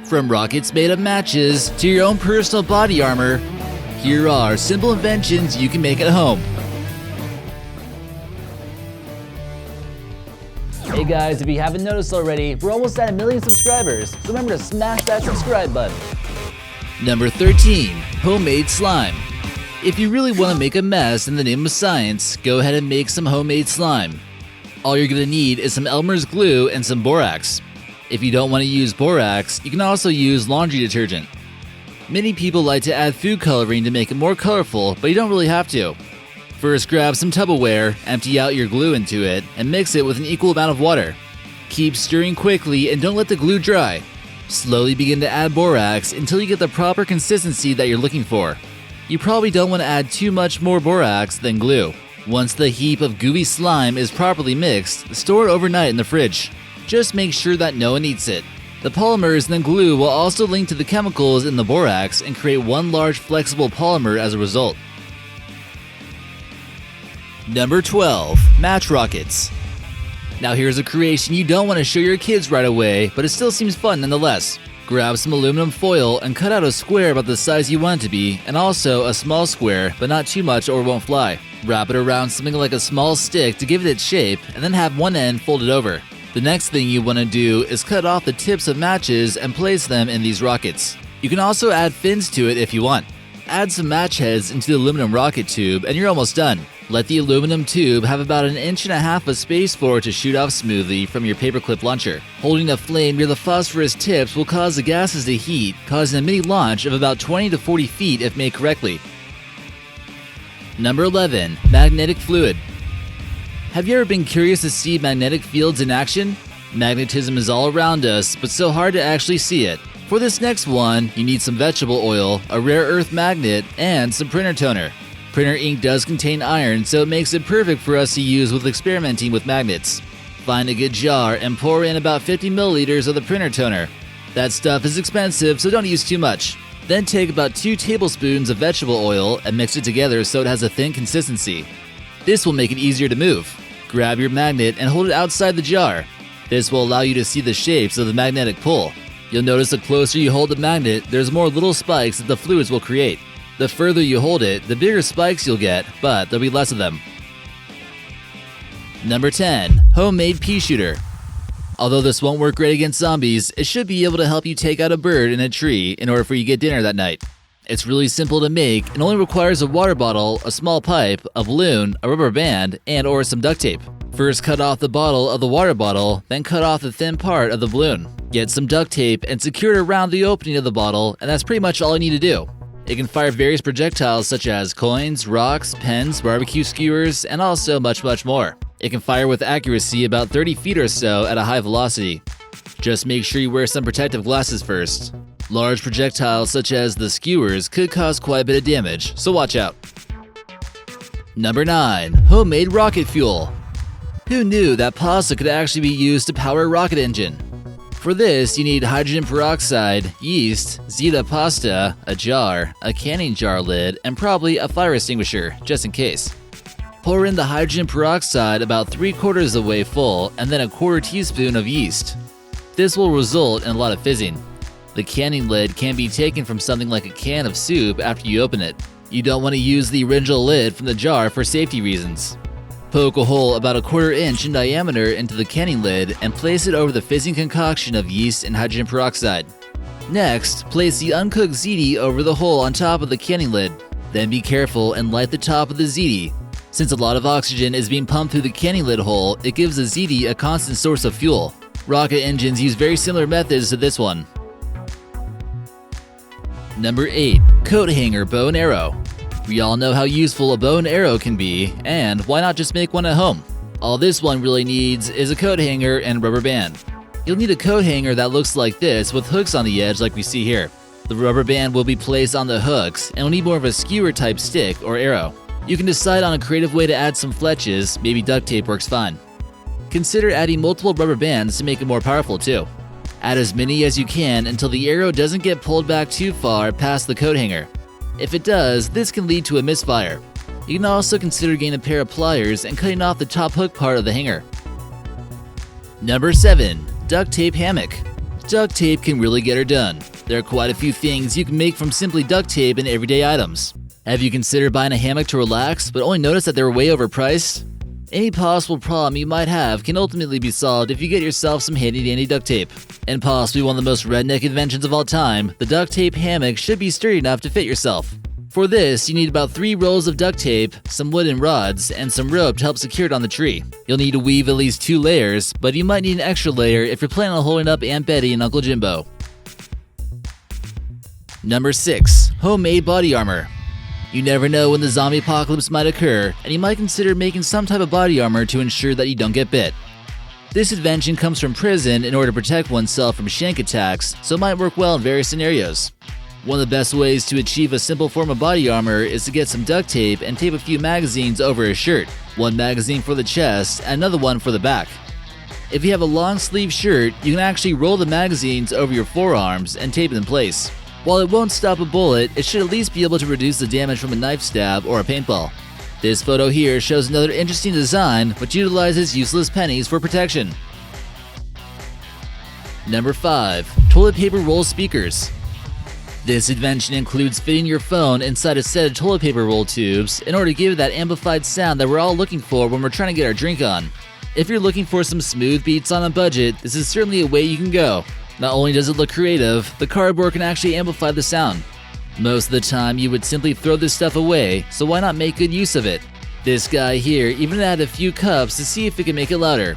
From rockets made of matches to your own personal body armor, here are simple inventions you can make at home. Hey guys, if you haven't noticed already, we're almost at 1 million subscribers, so remember to smash that subscribe button. Number 13. Homemade slime. If you really want to make a mess in the name of science, go ahead and make some homemade slime. All you're going to need is some Elmer's glue and some borax. If you don't want to use borax, you can also use laundry detergent. Many people like to add food coloring to make it more colorful, but you don't really have to. First, grab some Tupperware, empty out your glue into it, and mix it with an equal amount of water. Keep stirring quickly and don't let the glue dry. Slowly begin to add borax until you get the proper consistency that you're looking for. You probably don't want to add too much more borax than glue. Once the heap of gooey slime is properly mixed, store it overnight in the fridge. Just make sure that no one eats it. The polymers in the glue will also link to the chemicals in the borax and create one large flexible polymer as a result. Number 12. Match rockets. Now here's a creation you don't want to show your kids right away, but it still seems fun nonetheless. Grab some aluminum foil and cut out a square about the size you want it to be, and also a small square, but not too much or it won't fly. Wrap it around something like a small stick to give it its shape, and then have one end folded over. The next thing you want to do is cut off the tips of matches and place them in these rockets. You can also add fins to it if you want. Add some match heads into the aluminum rocket tube and you're almost done. Let the aluminum tube have about 1.5 inches of space for it to shoot off smoothly from your paperclip launcher. Holding a flame near the phosphorus tips will cause the gases to heat, causing a mini launch of about 20 to 40 feet if made correctly. Number 11. Magnetic fluid. Have you ever been curious to see magnetic fields in action? Magnetism is all around us, but so hard to actually see it. For this next one, you need some vegetable oil, a rare earth magnet, and some printer toner. Printer ink does contain iron, so it makes it perfect for us to use with experimenting with magnets. Find a good jar and pour in about 50 milliliters of the printer toner. That stuff is expensive, so don't use too much. Then take about 2 tablespoons of vegetable oil and mix it together so it has a thin consistency. This will make it easier to move. Grab your magnet and hold it outside the jar. This will allow you to see the shapes of the magnetic pull. You'll notice the closer you hold the magnet, there's more little spikes that the fluids will create. The further you hold it, the bigger spikes you'll get, but there'll be less of them. Number 10. Homemade Peashooter. Although this won't work great against zombies, it should be able to help you take out a bird in a tree in order for you to get dinner that night. It's really simple to make and only requires a water bottle, a small pipe, a balloon, a rubber band, and or some duct tape. First cut off the bottle of the water bottle, then cut off the thin part of the balloon. Get some duct tape and secure it around the opening of the bottle, and that's pretty much all you need to do. It can fire various projectiles such as coins, rocks, pens, barbecue skewers, and also much more. It can fire with accuracy about 30 feet or so at a high velocity. Just make sure you wear some protective glasses first. Large projectiles such as the skewers could cause quite a bit of damage, so watch out. Number 9. Homemade rocket fuel. Who knew that pasta could actually be used to power a rocket engine? For this, you need hydrogen peroxide, yeast, Zeta pasta, a jar, a canning jar lid, and probably a fire extinguisher, just in case. Pour in the hydrogen peroxide about 3/4 of the way full, and then a 1/4 teaspoon of yeast. This will result in a lot of fizzing. The canning lid can be taken from something like a can of soup after you open it. You don't want to use the original lid from the jar for safety reasons. Poke a hole about 1/4 inch in diameter into the canning lid and place it over the fizzing concoction of yeast and hydrogen peroxide. Next, place the uncooked ziti over the hole on top of the canning lid. Then be careful and light the top of the ziti. Since a lot of oxygen is being pumped through the canning lid hole, it gives the ziti a constant source of fuel. Rocket engines use very similar methods to this one. Number 8. Coat hanger bow and arrow. We all know how useful a bow and arrow can be, and why not just make one at home? All this one really needs is a coat hanger and rubber band. You'll need a coat hanger that looks like this with hooks on the edge like we see here. The rubber band will be placed on the hooks and will need more of a skewer type stick or arrow. You can decide on a creative way to add some fletches, maybe duct tape works fine. Consider adding multiple rubber bands to make it more powerful too. Add as many as you can until the arrow doesn't get pulled back too far past the coat hanger. If it does, this can lead to a misfire. You can also consider getting a pair of pliers and cutting off the top hook part of the hanger. Number 7. Duct tape hammock. Duct tape can really get her done. There are quite a few things you can make from simply duct tape in everyday items. Have you considered buying a hammock to relax, but only noticed that they were way overpriced? Any possible problem you might have can ultimately be solved if you get yourself some handy-dandy duct tape. And possibly one of the most redneck inventions of all time, the duct tape hammock should be sturdy enough to fit yourself. For this, you need about 3 rolls of duct tape, some wooden rods, and some rope to help secure it on the tree. You'll need to weave at least 2 layers, but you might need an extra layer if you're planning on holding up Aunt Betty and Uncle Jimbo. Number 6. Homemade body armor. You never know when the zombie apocalypse might occur, and you might consider making some type of body armor to ensure that you don't get bit. This invention comes from prison in order to protect oneself from shank attacks, so it might work well in various scenarios. One of the best ways to achieve a simple form of body armor is to get some duct tape and tape a few magazines over a shirt, one magazine for the chest and another one for the back. If you have a long sleeve shirt, you can actually roll the magazines over your forearms and tape it in place. While it won't stop a bullet, it should at least be able to reduce the damage from a knife stab or a paintball. This photo here shows another interesting design which utilizes useless pennies for protection. Number 5. Toilet paper roll speakers. This invention includes fitting your phone inside a set of toilet paper roll tubes in order to give it that amplified sound that we're all looking for when we're trying to get our drink on. If you're looking for some smooth beats on a budget, this is certainly a way you can go. Not only does it look creative, the cardboard can actually amplify the sound. Most of the time you would simply throw this stuff away, so why not make good use of it? This guy here even added a few cups to see if it can make it louder.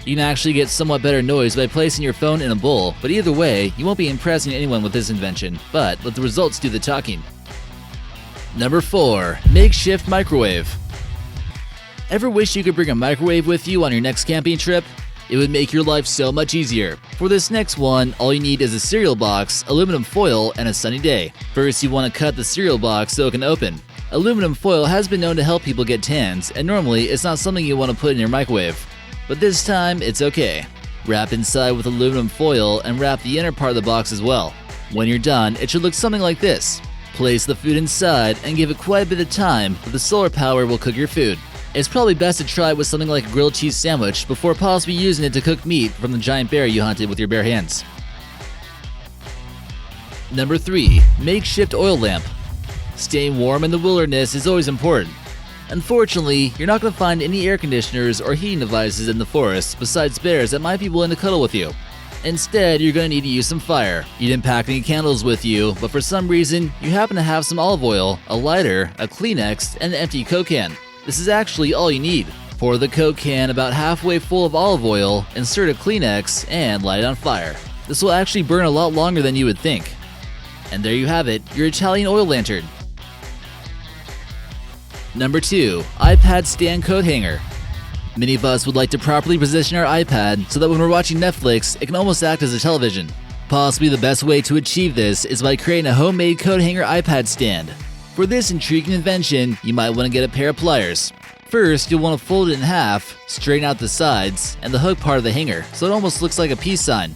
You can actually get somewhat better noise by placing your phone in a bowl, but either way, you won't be impressing anyone with this invention, but let the results do the talking. Number 4. Makeshift Microwave. Ever wish you could bring a microwave with you on your next camping trip? It would make your life so much easier. For this next one, all you need is a cereal box, aluminum foil, and a sunny day. First, you want to cut the cereal box so it can open. Aluminum foil has been known to help people get tans, and normally it's not something you want to put in your microwave. But this time, it's okay. Wrap inside with aluminum foil and wrap the inner part of the box as well. When you're done, it should look something like this. Place the food inside and give it quite a bit of time, but the solar power will cook your food. It's probably best to try it with something like a grilled cheese sandwich before possibly using it to cook meat from the giant bear you hunted with your bare hands. Number 3. Makeshift Oil Lamp. Staying warm in the wilderness is always important. Unfortunately, you're not going to find any air conditioners or heating devices in the forest besides bears that might be willing to cuddle with you. Instead, you're going to need to use some fire. You didn't pack any candles with you, but for some reason, you happen to have some olive oil, a lighter, a Kleenex, and an empty Coke can. This is actually all you need. Pour the Coke can about halfway full of olive oil, insert a Kleenex, and light it on fire. This will actually burn a lot longer than you would think. And there you have it, your Italian oil lantern. Number 2. iPad stand coat hanger. Many of us would like to properly position our iPad so that when we're watching Netflix, it can almost act as a television. Possibly the best way to achieve this is by creating a homemade coat hanger iPad stand. For this intriguing invention, you might want to get a pair of pliers. First, you'll want to fold it in half, straighten out the sides, and the hook part of the hanger so it almost looks like a peace sign.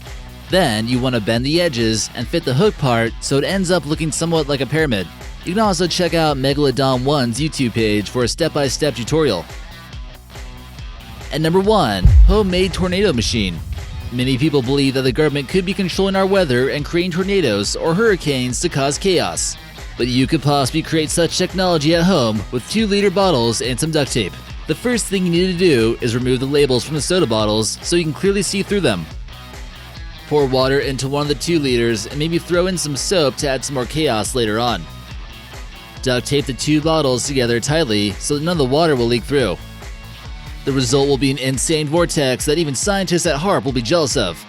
Then, you want to bend the edges and fit the hook part so it ends up looking somewhat like a pyramid. You can also check out Megalodon1's YouTube page for a step-by-step tutorial. And number 1. Homemade tornado machine. Many people believe that the government could be controlling our weather and creating tornadoes or hurricanes to cause chaos. But you could possibly create such technology at home with 2-liter bottles and some duct tape. The first thing you need to do is remove the labels from the soda bottles so you can clearly see through them. Pour water into one of the 2 liters and maybe throw in some soap to add some more chaos later on. Duct tape the 2 bottles together tightly so that none of the water will leak through. The result will be an insane vortex that even scientists at HARP will be jealous of.